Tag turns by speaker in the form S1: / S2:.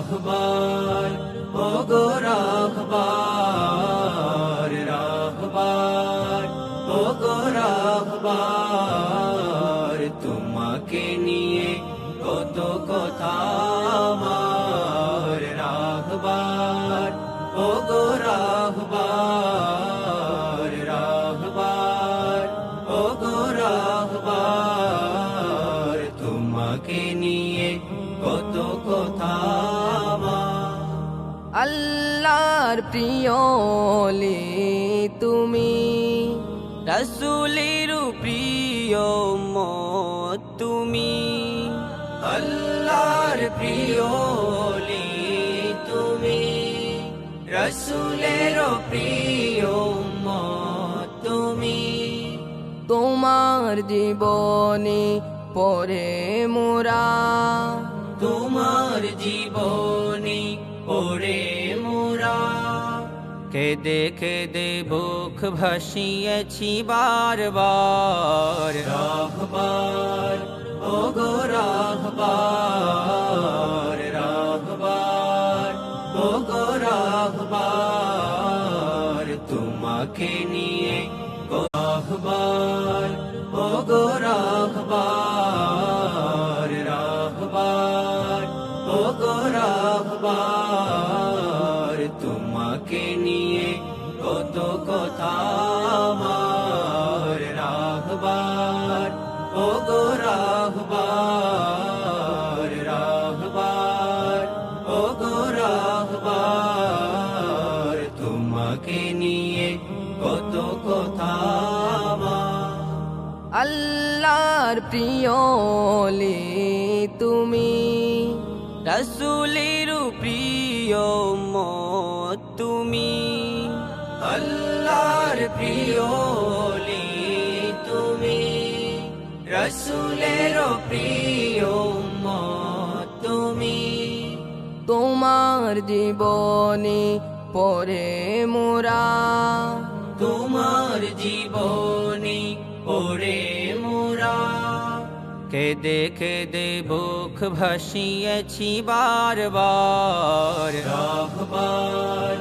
S1: রাহবার ওগো রাহবার রাহবার ওগো রাহবার তোমাকে নিয়ে কত কথা আমার রাহবার ওগো রাহবার রাহবার ওগো রাহবার তোমাকে নিয়ে কত কথা আমার।
S2: আল্লাহর প্রিয়লি তুমি, রাসূলের প্রিয় উম্মত তুমি।
S1: আল্লাহর প্রিয়লি তুমি, রাসূলের প্রিয় উম্মত তুমি।
S2: তোমার জীবনে পরে মোরা,
S1: তোমার জীবনী ওরে মোরা। কেঁদে কেঁদে বুক ভাসিয়েছি বারবার রাহবার ওগো রাহবার রাহবার ওগো রাহবার তোমাকে নিয়ে রাহবার ওগো রাহবার রাহবার ওগো রাহবার তোমাকে নিয়ে কত কথা আমার রাহবার ওগো রাহবার রাহবার ওগো রাহবার তোমাকে নিয়ে কত কথা আমার।
S2: আল্লাহর প্রিয়লি তুমি, রাসূলের প্রিয় উম্মত তুমি।
S1: আল্লাহর প্রিয়লি তুমি, রাসূলের প্রিয় উম্মত তুমি।
S2: তোমার জীবনে পরে মোরা,
S1: তোমার জীবনী ওরে মোরা। কেঁদে কেঁদে বুক ভাসিয়েছি বারবার রাহবার